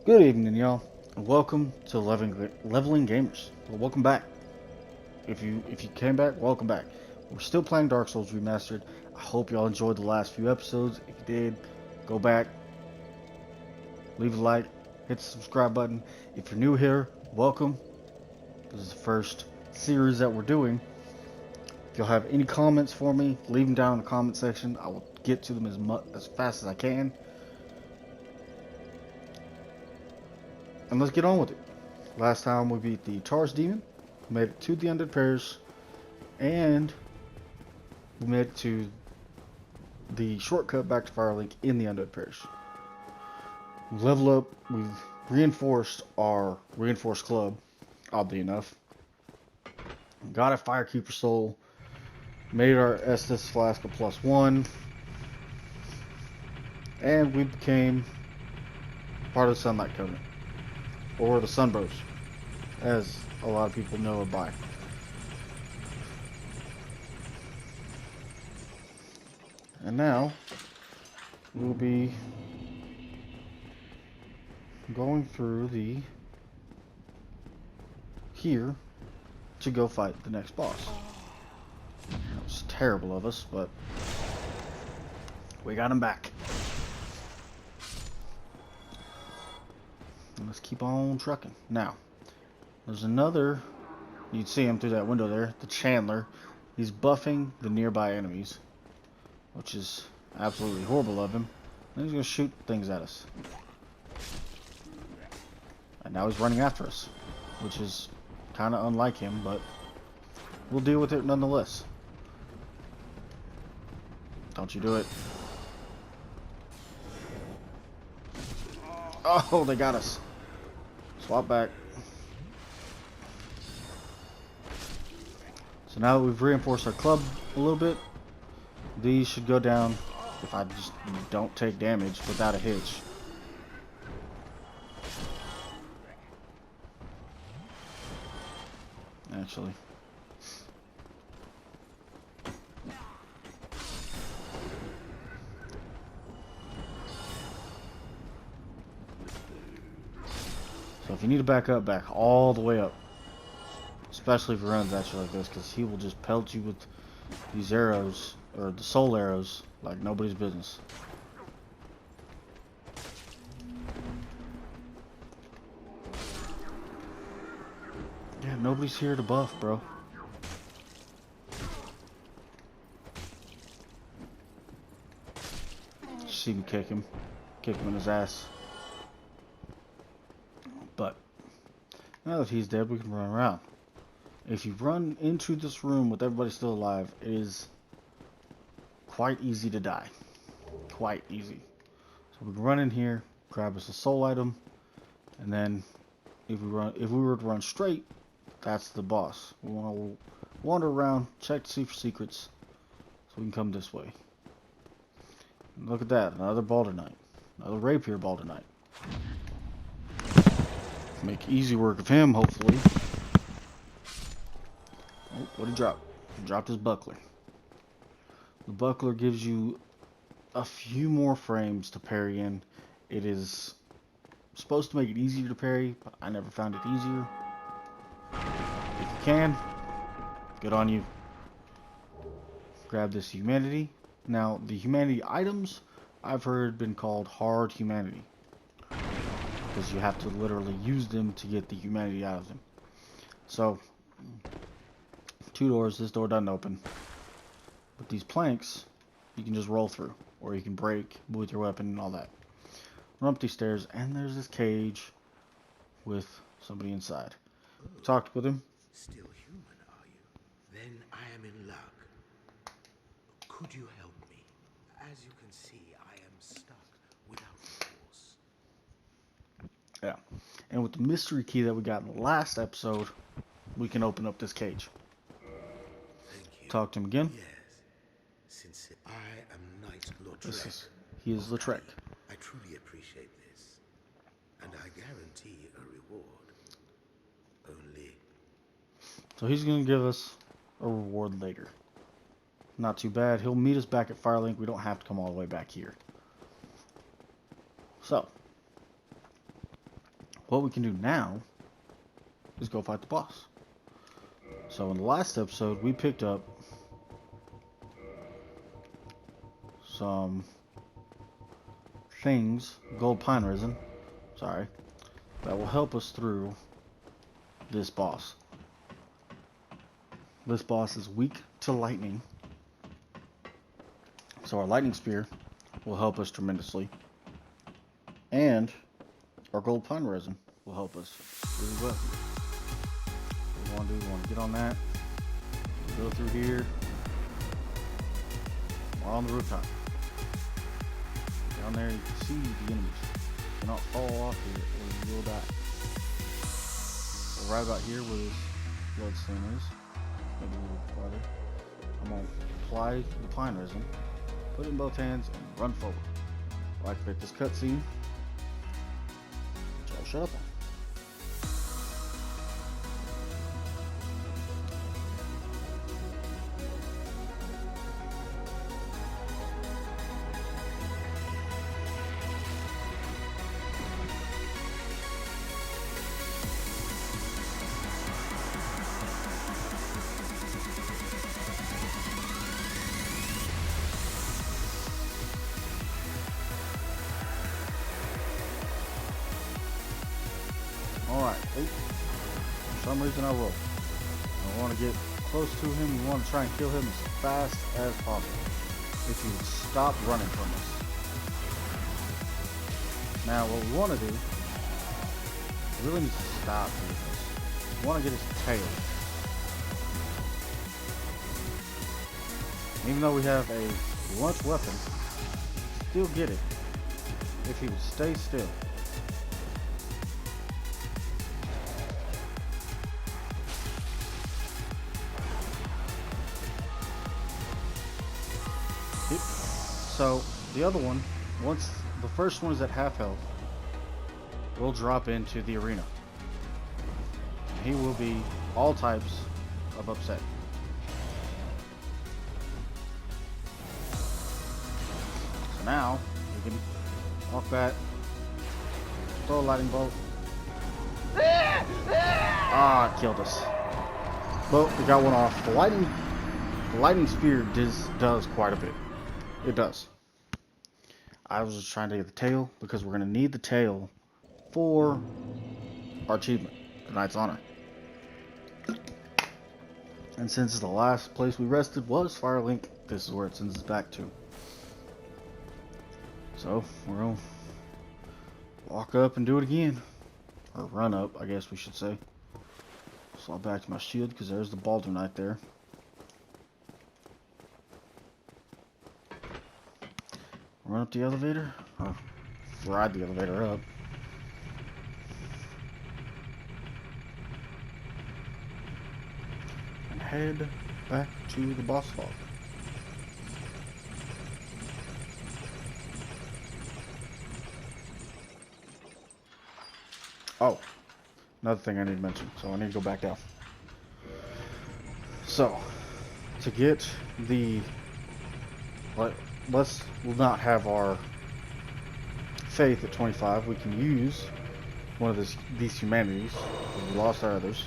Good evening, y'all, and welcome to Leveling Gamers. Well, welcome back. If you came back, welcome back. We're still playing Dark Souls Remastered. I hope y'all enjoyed the last few episodes. If you did, go back, leave a like, hit the subscribe button. If you're new here, welcome. This is the first series that we're doing. If y'all have any comments for me, leave them down in the comment section. I will get to them as fast as I can. And let's get on with it. Last time we beat the Char's Demon, made it to the Undead Parish, and we made it to the shortcut back to Firelink in the Undead Parish. Level up, we've reinforced our reinforced club, oddly enough. Got a Firekeeper Soul, made our Estus Flask a +1, and we became part of the Sunlight Covenant, or the Sunbros, as a lot of people know it by. And now we'll be going through the here to go fight the next boss. It was terrible of us, but we got him back. And let's keep on trucking. Now, there's another, you'd see him through that window there, the Chandler. He's buffing the nearby enemies, which is absolutely horrible of him. And he's going to shoot things at us. And now he's running after us, which is kind of unlike him, but we'll deal with it nonetheless. Don't you do it. Oh, they got us. Swap back. So now that we've reinforced our club a little bit, these should go down if I just don't take damage without a hitch. Actually. So if you need to back up, back all the way up. Especially if he runs at you like this, because he will just pelt you with these arrows, or the soul arrows, like nobody's business. Yeah, nobody's here to buff, bro. See me kick him in his ass. But now that he's dead, we can run around. If you run into this room with everybody still alive, it is quite easy to die. Quite easy. So we can run in here, grab us a soul item, and then if we were to run straight, that's the boss. We want to wander around, check to see for secrets, so we can come this way. And look at that, another Balder Knight, another Rapier Balder Knight. Make easy work of him, hopefully. Oh, what'd he drop? He dropped his buckler. The buckler gives you a few more frames to parry in. It is supposed to make it easier to parry, but I never found it easier. If you can, good on you. Grab this humanity. Now, the humanity items, I've heard been called hard humanity, because you have to literally use them to get the humanity out of them. So, two doors, this door doesn't open. But these planks, you can just roll through, or you can break with your weapon and all that. Run up these stairs, and there's this cage with somebody inside. Talked with him. Still human, are you? Then I am in luck. Could you help me? As you can see, I am stuck without force. Yeah. And with the mystery key that we got in the last episode, we can open up this cage. Thank you. Talk to him again. Yes. Since I am Knight Lordran. He is Lautrec. I truly appreciate this. And I guarantee a reward. Only... So he's going to give us a reward later. Not too bad. He'll meet us back at Firelink. We don't have to come all the way back here. So, what we can do now is go fight the boss. So in the last episode, we picked up some things, gold pine resin, sorry, that will help us through this boss. This boss is weak to lightning, so our lightning spear will help us tremendously, and our gold pine resin will help us really well. What we want to do, we want to get on that, go through here, we're on the rooftop. Down there you can see the enemies. Do not fall off here or you will die. So right about here where this bloodstain is, maybe a little farther, I'm going to apply the pine resin, put it in both hands, and run forward. I'll activate this cutscene, which I'll shut up on. Alright, for some reason I roll. I want to get close to him. We want to try and kill him as fast as possible. If he would stop running from us. Now what we want to do, we really need to stop doing this. We want to get his tail. Even though we have a lunch weapon, still get it if he would stay still. So the other one, once the first one is at half health, will drop into the arena. He will be all types of upset. So now we can walk back, throw a lightning bolt. Ah, it killed us. Well, we got one off. The lightning spear does quite a bit. It does. I was just trying to get the tail because we're going to need the tail for our achievement, the Knight's Honor. And since the last place we rested was Firelink, this is where it sends us back to. So, we're going to walk up and do it again. Or run up, I guess we should say. So I'll back to my shield because there's the Baldurn Knight there. Run up the elevator, or ride the elevator up. And head back to the boss vault. Oh, another thing I need to mention, so I need to go back down. So, to get the... we'll not have our faith at 25. We can use one of these humanities. We lost our others.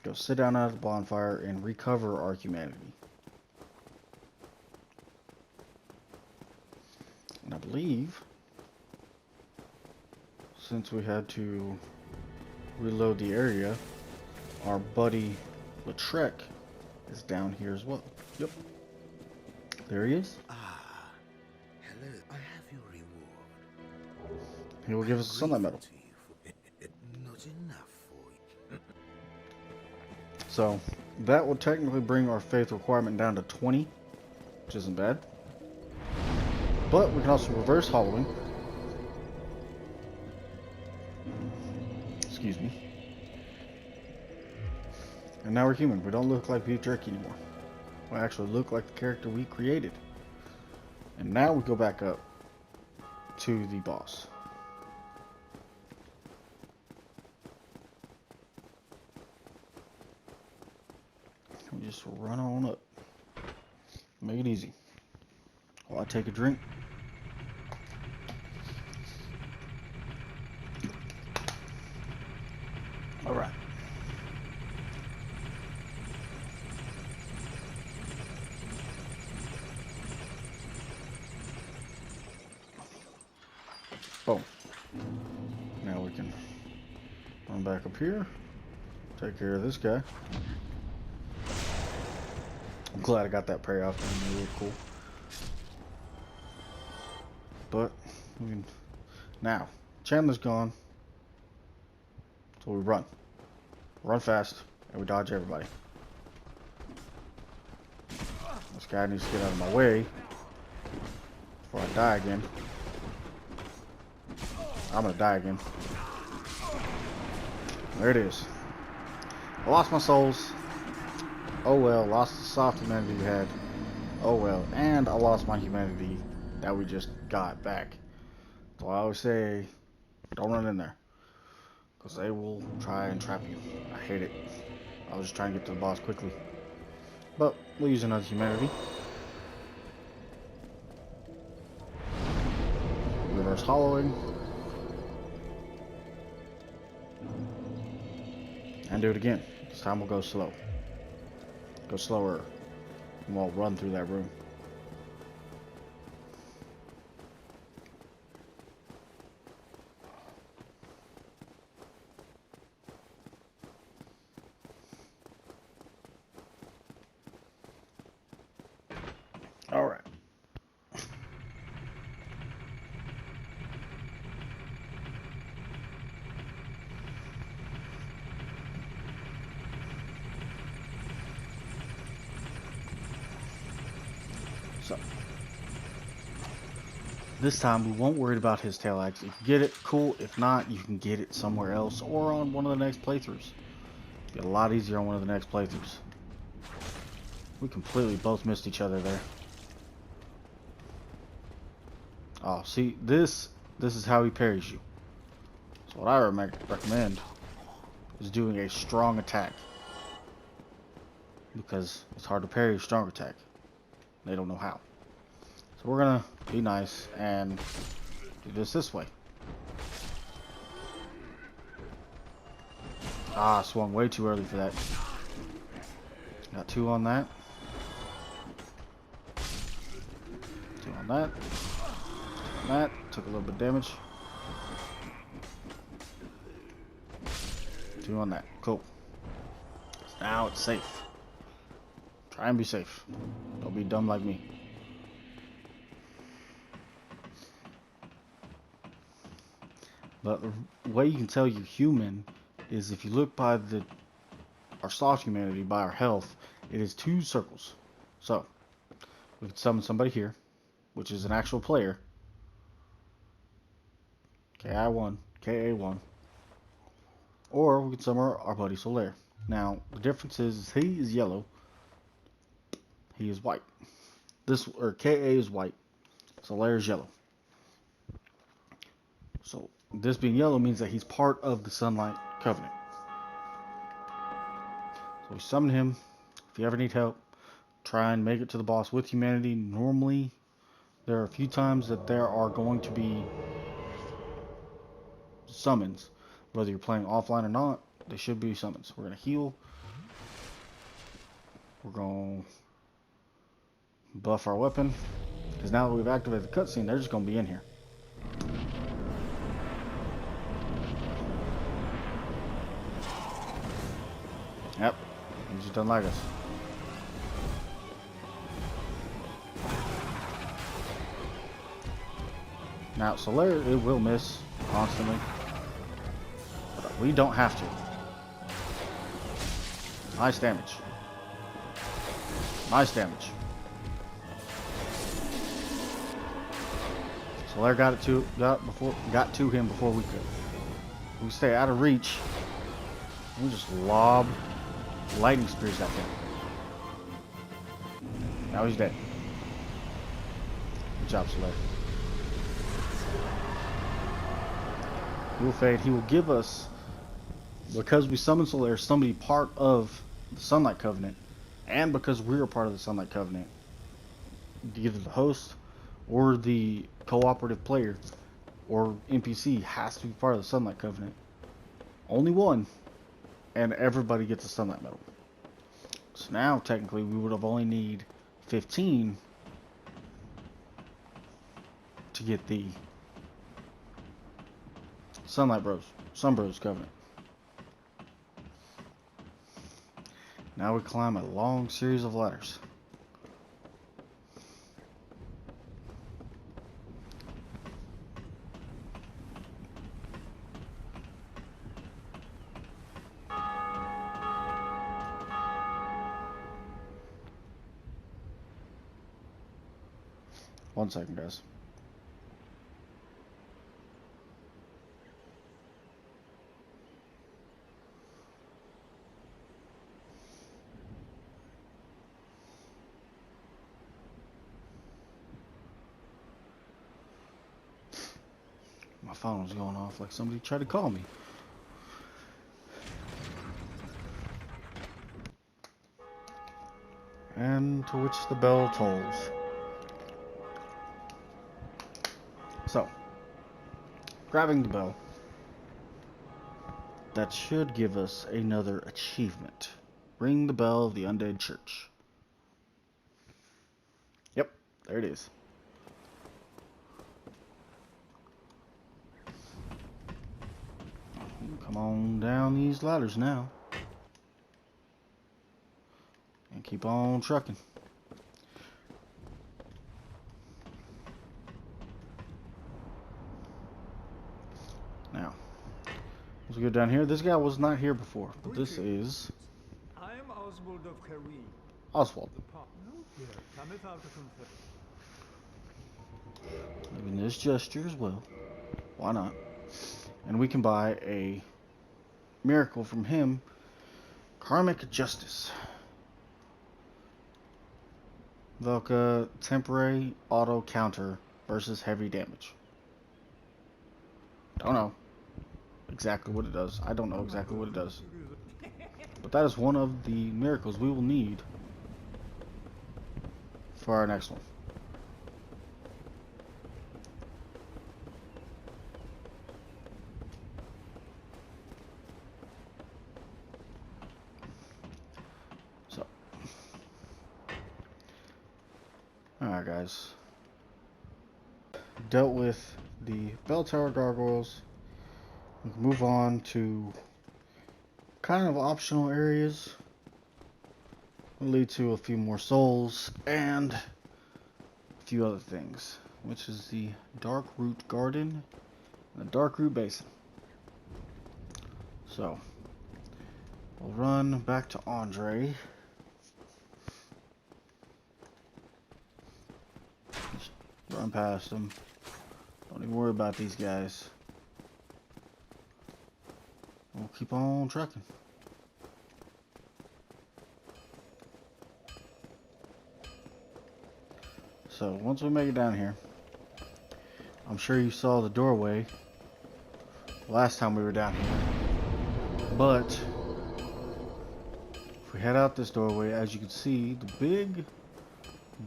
Go sit down at the bonfire and recover our humanity. And I believe, since we had to reload the area, our buddy Lautrec is down here as well. Yep. There he is. Ah, hello. I have your reward. He will give us a sunlight medal. Not enough for you. So that will technically bring our faith requirement down to 20, which isn't bad. But we can also reverse hollowing. Excuse me. And now we're human. We don't look like beef jerky anymore. We actually look like the character we created. And now we go back up to the boss. We just run on up. Make it easy. While I take a drink. can run back up here. Take care of this guy. I'm glad I got that parry off. It really cool. But we can now. Chandler's gone, so we run. Run fast, and we dodge everybody. This guy needs to get out of my way before I die again. I'm gonna die again. There it is. I lost my souls. Oh well, lost the soft humanity we had. Oh well, and I lost my humanity that we just got back. So I always say, don't run in there, because they will try and trap you. I hate it. I was just trying to get to the boss quickly. But we'll use another humanity. Reverse hollowing. And do it again. This time we'll go slow. Go slower. And we'll run through that room. Alright. So, this time we won't worry about his tail axe. If you get it, cool. If not, you can get it somewhere else or on one of the next playthroughs. Get a lot easier on one of the next playthroughs. We completely both missed each other there. Oh, see, this is how he parries you. So what I recommend is doing a strong attack, because it's hard to parry a strong attack. They don't know how. So we're gonna be nice and do this way. Ah, I swung way too early for that. Got 2 on that. 2 on that. That took a little bit of damage. 2 on that. Cool. Now it's safe. Try and be safe. Don't be dumb like me. But the way you can tell you're human is if you look by our soft humanity, by our health, it is 2 circles. So we can summon somebody here, which is an actual player. KI1, KA1. Or we can summon our buddy Solaire. Now, the difference is he is yellow. He is white. KA is white. Solaire is yellow. So, this being yellow means that he's part of the Sunlight Covenant. So we summon him. If you ever need help, try and make it to the boss with humanity. Normally, there are a few times that there are going to be summons. Whether you're playing offline or not, they should be summons. We're going to heal. We're going to buff our weapon. Because now that we've activated the cutscene, they're just going to be in here. Yep. He just doesn't like us. Now, Solaire, it will miss constantly. But we don't have to. Nice damage. Nice damage. Solaire got to him before we could. We stay out of reach. We just lob lightning spears at him. Now he's dead. Good job, Solaire. He will fade. He will give us, because we summoned Solaire, somebody part of the Sunlight Covenant, and because we're a part of the Sunlight Covenant, either the host or the cooperative player or NPC has to be part of the Sunlight Covenant. Only one, and everybody gets a Sunlight Medal. So now, technically, we would have only need 15 to get the Sunlight Bros. Sunbrow's Covenant. Now we climb a long series of ladders. One second, guys. My phone was going off like somebody tried to call me. And to which the bell tolls. So, grabbing the bell. That should give us another achievement. Ring the bell of the undead church. Yep, there it is. Come on down these ladders now. And keep on trucking. Now, let's go down here. This guy was not here before, but this is I am Oswald of Career. Oswald. Here, cometh out of conflict. Giving this gesture as well. Why not? And we can buy a miracle from him. Karmic Justice. Velka temporary auto counter versus heavy damage. Don't know exactly what it does. I don't know exactly what it does. But that is one of the miracles we will need for our next one. So, alright guys. Dealt with the bell tower gargoyles. We can move on to kind of optional areas. Will lead to a few more souls and a few other things, which is the Dark Root Garden and the Dark Root Basin. So we'll run back to Andre. Just run past him. Don't even worry about these guys. We'll keep on trucking. So once we make it down here, I'm sure you saw the doorway last time we were down here. But if we head out this doorway, as you can see, the big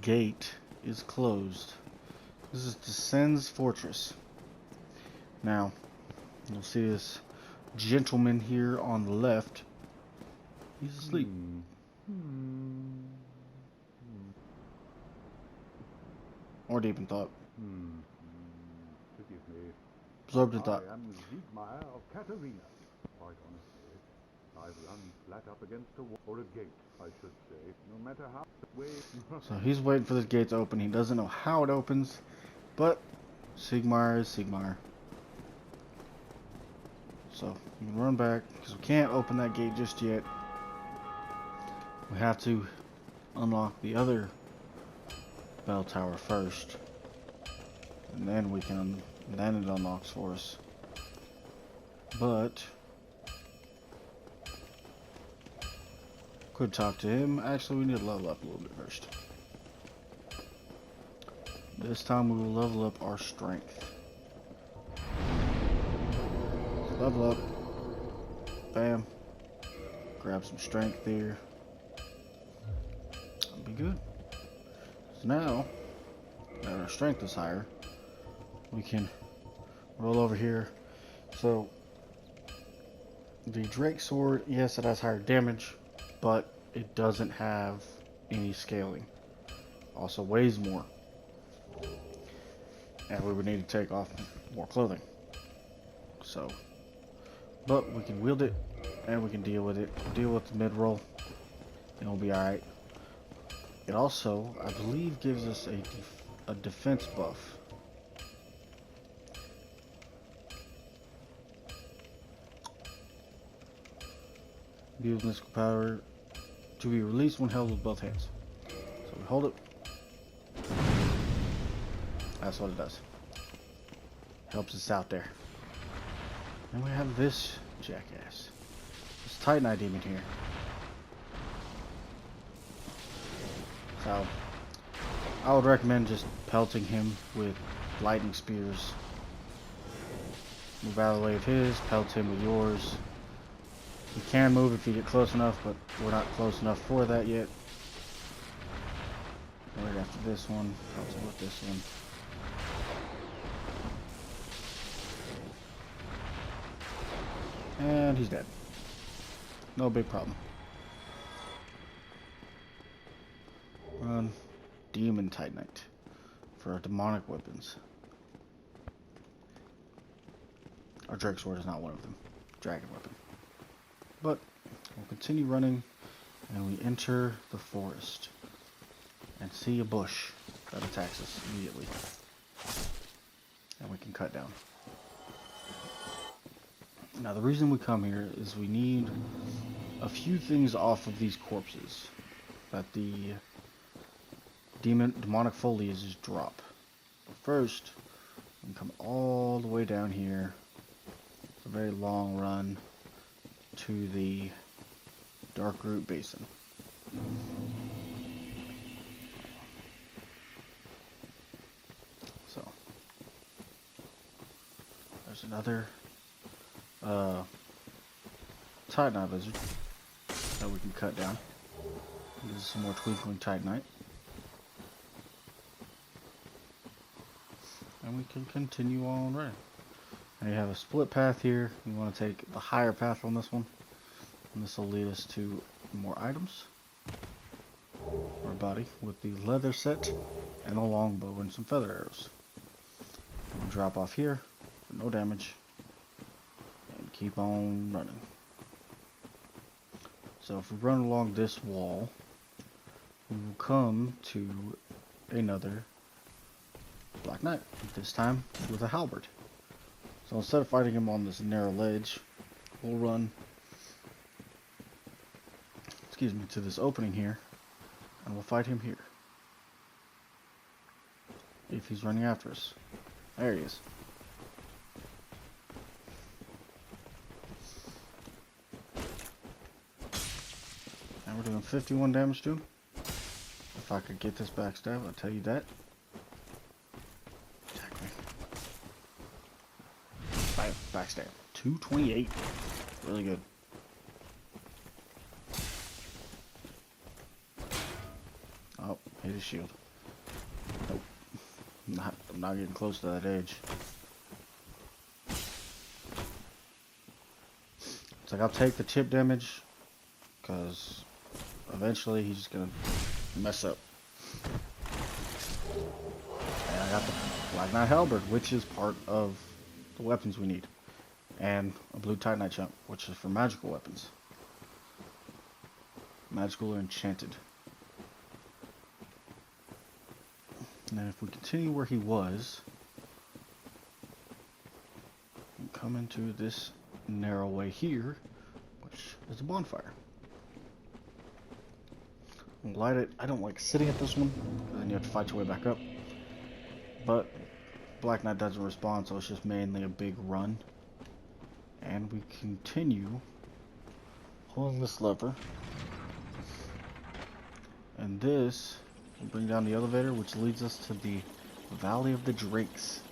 gate is closed. This is Descend's Fortress. Now, you'll see this gentleman here on the left. He's asleep. Or deep in thought. Forgive me. Absorbed in thought. I am Siegmeyer of Katarina. Quite honestly, I've run flat up against a wall, or a gate, I should say, no matter how way. So he's waiting for this gate to open. He doesn't know how it opens, but Siegmeyer is Siegmeyer. So we can run back because we can't open that gate just yet. We have to unlock the other bell tower first, and then we can. Then it unlocks for us. But could talk to him. Actually, we need to level up a little bit first. This time we will level up our strength. Level up. Bam. Grab some strength there. That'll be good. So now that our strength is higher, we can roll over here. So the Drake sword, yes, it has higher damage, but it doesn't have any scaling. Also weighs more, and we would need to take off more clothing. So but we can wield it, and we can deal with it. Deal with the mid-roll, and it'll be alright. It also, I believe, gives us a defense buff. Use mystical power to be released when held with both hands. So we hold it. That's what it does. Helps us out there. And we have this jackass. This Titanite demon here. So I would recommend just pelting him with lightning spears. Move out of the way of his, pelt him with yours. You can move if you get close enough, but we're not close enough for that yet. Right after this one, pelt him with this one. And he's dead. No big problem. Run Demon Titanite for our demonic weapons. Our Drake Sword is not one of them. Dragon weapon. But we'll continue running, and we enter the forest and see a bush that attacks us immediately. And we can cut down. Now the reason we come here is we need a few things off of these corpses that the demonic foliages drop. But first, we can come all the way down here. It's a very long run to the Dark Root Basin. So there's another Titanite lizard that we can cut down. This is some more twinkling Titanite. And we can continue on running. And you have a split path here. You want to take the higher path on this one. And this will lead us to more items. Our body with the leather set and a longbow and some feather arrows. We'll drop off here for no damage. And keep on running. So if we run along this wall, we will come to another Black Knight. This time with a halberd. So instead of fighting him on this narrow ledge, we'll run, to this opening here, and we'll fight him here. If he's running after us. There he is. And we're doing 51 damage to him. If I could get this backstab, I'll tell you that. Backstab. 228. Really good. Oh, hit his shield. Nope. I'm not getting close to that edge. It's like I'll take the chip damage, because eventually he's just gonna mess up. And I got the Black Knight Halberd, which is part of the weapons we need. And a blue Titanite chunk, which is for magical weapons. Magical or enchanted. And then if we continue where he was, we come into this narrow way here, which is a bonfire. We'll light it. I don't like sitting at this one, because then you have to fight your way back up. But Black Knight doesn't respond, so it's just mainly a big run. And we continue holding this lever. And this will bring down the elevator, which leads us to the Valley of the Drakes.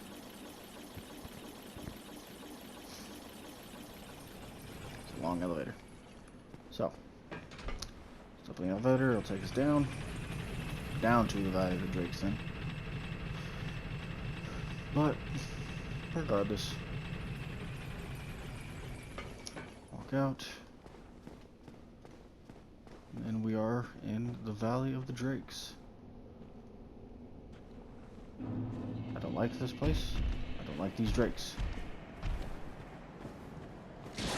It's a long elevator. So, step on the elevator, it'll take us down to the Valley of the Drakes then. But, regardless, walk out, and we are in the Valley of the Drakes. I don't like this place. I don't like these drakes.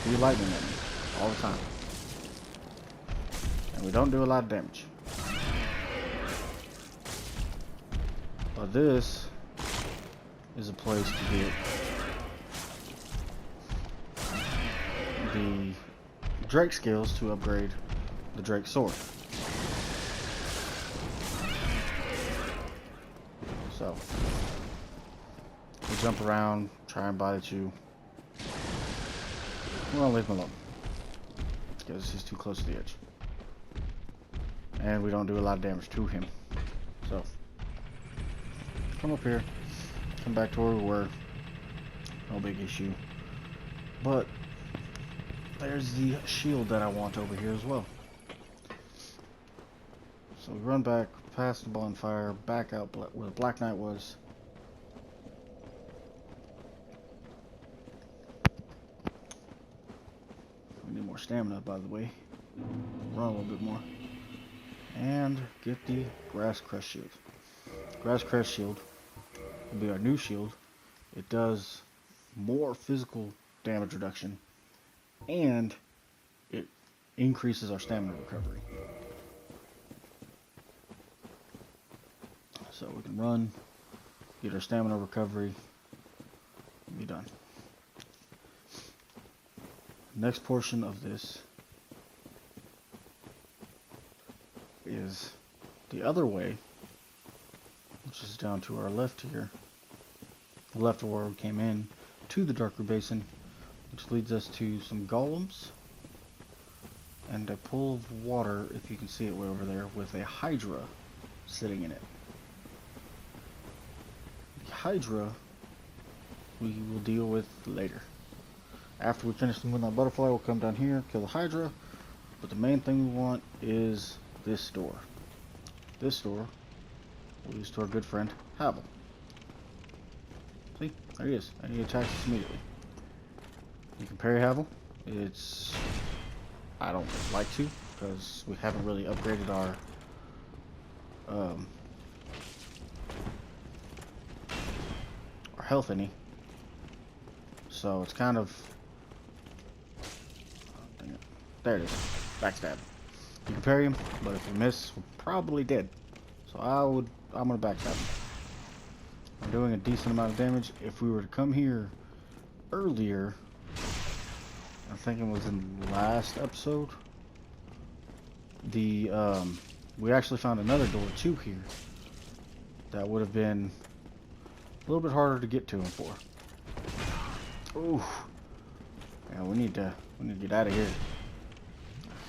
be lightning at me all the time. And we don't do a lot of damage. But this is a place to get the Drake skills to upgrade the Drake sword. So, we jump around, try and bite at you. We're gonna leave him alone because he's too close to the edge. And we don't do a lot of damage to him. So, come up here, come back to where we were. No big issue. But there's the shield that I want over here as well. So we run back past the bonfire, back out where the Black Knight was. We need more stamina, by the way. Run a little bit more. And get the Grass Crest Shield. Grass Crest Shield will be our new shield. It does more physical damage reduction, and it increases our stamina recovery. So we can run, get our stamina recovery, and be done. Next portion of this is the other way, which is down to our left here, the left of where we came in, to the Darker Basin, which leads us to some golems and a pool of water, if you can see it way over there, with a Hydra sitting in it. The Hydra we will deal with later. After we finish the Moonlight Butterfly, we'll come down here, kill the Hydra, but the main thing we want is this door. This door we'll use to our good friend Havel. See, there he is, and he attacks us immediately. You can parry Havel. I don't like to, because we haven't really upgraded our health any. So it's kind of, oh, dang it. There it is. Backstab. You can parry him, but if you miss, we're probably dead. So I'm gonna backstab him. I'm doing a decent amount of damage. If we were to come here earlier, I think it was in the last episode, we actually found another door too here that would have been a little bit harder to get to him for. Ooh. Yeah, we need to get out of here.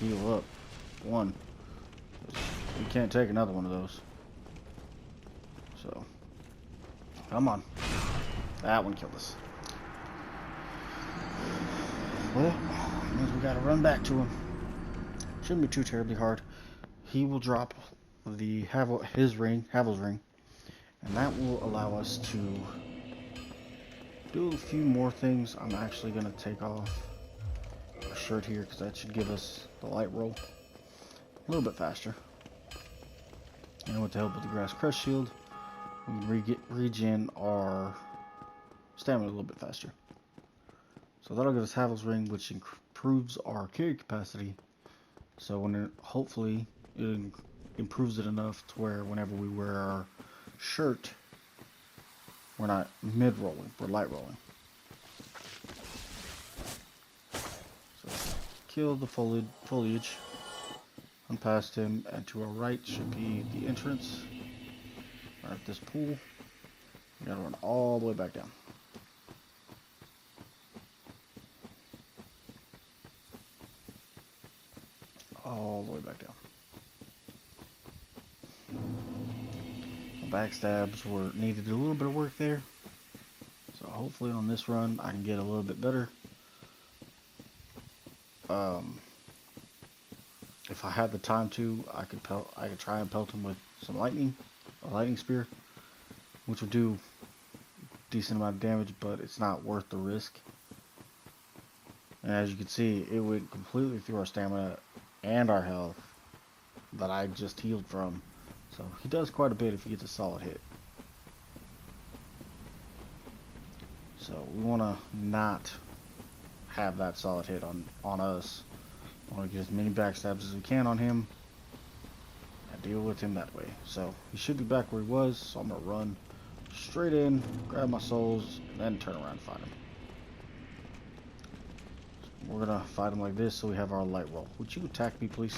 Heal up. One. We can't take another one of those. So, come on. That one killed us. Well, means we gotta run back to him. Shouldn't be too terribly hard. He will drop the Havel's ring, and that will allow us to do a few more things. I'm actually gonna take off our shirt here because that should give us the light roll a little bit faster. And with the help of the Grass Crest Shield, we can regen our stamina a little bit faster. So that'll give us Havel's ring, which improves our carry capacity. So hopefully it improves it enough to where whenever we wear our shirt, we're not mid-rolling, we're light rolling. So kill the foliage, run past him, and to our right should be the entrance. Right at this pool. We gotta run all the way back down. All the way back down. The backstabs needed a little bit of work there. So hopefully on this run I can get a little bit better. If I had the time to, I could try and pelt him with some a lightning spear, which would do a decent amount of damage, but it's not worth the risk. And as you can see, it went completely through our stamina and our health that I just healed from. So he does quite a bit if he gets a solid hit. So we want to not have that solid hit on us. I want to get as many backstabs as we can on him and deal with him that way. So he should be back where he was, so I'm gonna run straight in, grab my souls, and then turn around and fight him. We're gonna fight him like this so we have our light roll. Would you attack me, please?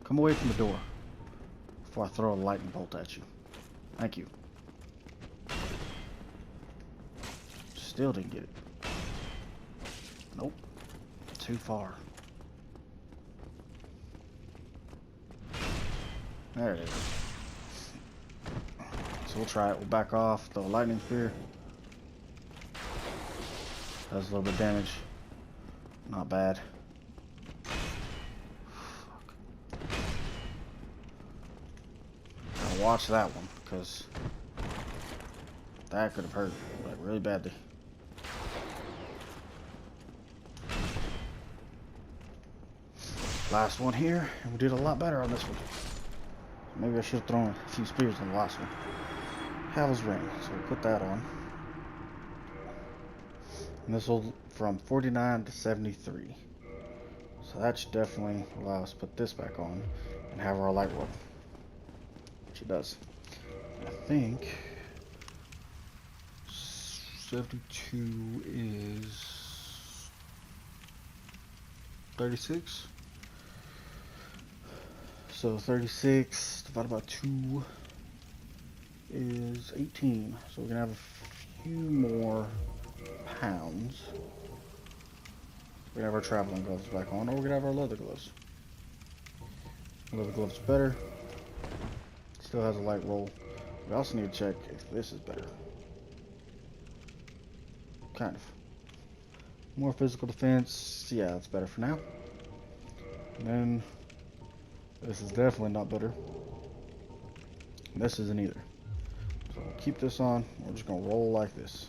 Come away from the door before I throw a lightning bolt at you. Thank you. Still didn't get it. Nope. Too far. There it is. So we'll try it. We'll back off. Throw a lightning spear. Does a little bit of damage. Not bad. Watch that one, because that could have hurt like really badly. Last one here, and we did a lot better on this one. Maybe I should have thrown a few spears on the last one. Hell's Ring, so we'll put that on. And this will from 49 to 73. So that should definitely allow us to put this back on and have our light roll. Which it does. I think 72 is 36. So 36 divided by 2 is 18. So we're gonna have a few more pounds. We're gonna have our traveling gloves back on, or we're gonna have our leather gloves. Leather gloves are better. Still has a light roll. We also need to check if this is better. Kind of. More physical defense. Yeah, that's better for now. And then this is definitely not better. And this isn't either. So we'll keep this on. We're just gonna roll like this.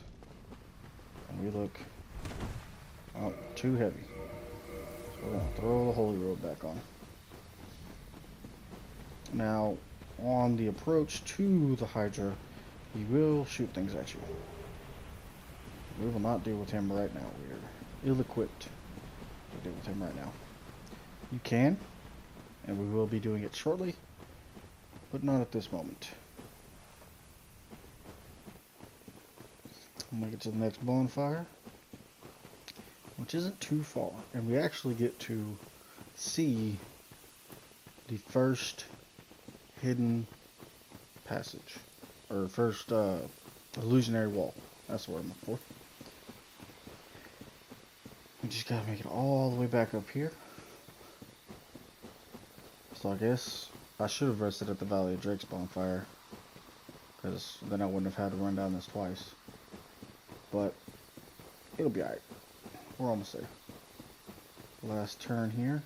And we look too heavy. So we're gonna throw the holy robe back on. Now, on the approach to the Hydra, he will shoot things at you. We will not deal with him right now. We're ill-equipped to deal with him right now. You can, and we will be doing it shortly, but not at this moment. We'll make it to the next bonfire, which isn't too far, and we actually get to see the first hidden passage, or first illusionary wall. That's what I'm looking for. We just gotta make it all the way back up here. So I guess I should have rested at the Valley of Drake's bonfire, because then I wouldn't have had to run down this twice. But it'll be alright. We're almost there. Last turn here.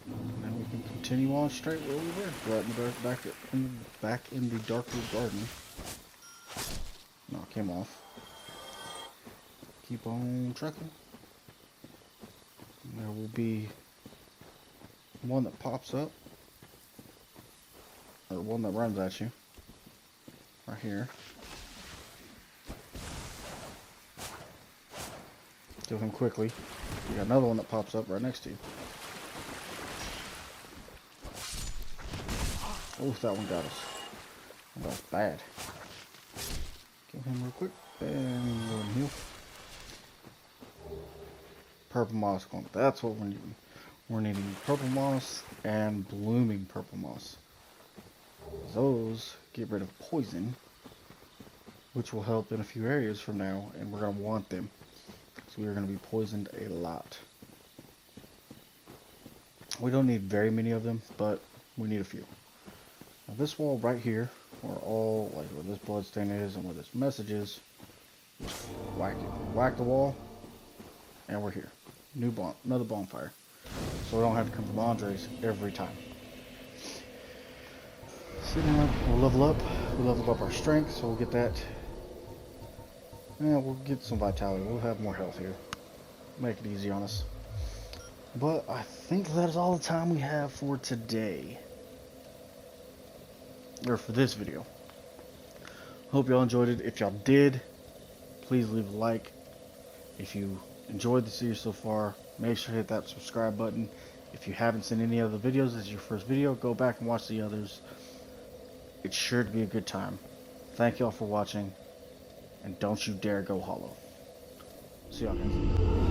And then we can continue on straight where we were. Right in the dark, back in the darker garden. No, it came off. Keep on trucking. And there will be one that pops up. Or one that runs at you. Right here. Kill him quickly. You got another one that pops up right next to you. Oh, that one got us. That was bad. Kill him real quick. And let him heal. Purple moss clone. That's what we're needing. We're needing purple moss and blooming purple moss. Those get rid of poison, which will help in a few areas from now, and we're going to want them. So we're going to be poisoned a lot. We don't need very many of them, but we need a few. Now this wall right here, where all, like where this bloodstain is and where this message is, just whack it. Whack the wall, and we're here. Another bonfire. So we don't have to come from Andres every time. Sitting up, we'll level up. We'll level up our strength, so we'll get that. And we'll get some vitality. We'll have more health here. make it easy on us. But I think that is all the time we have for today. Or for this video. Hope y'all enjoyed it. If y'all did, please leave a like. If you enjoyed the series so far, make sure to hit that subscribe button. If you haven't seen any other videos, this is your first video, go back and watch the others. It's sure to be a good time. Thank y'all for watching, and don't you dare go hollow. See y'all guys.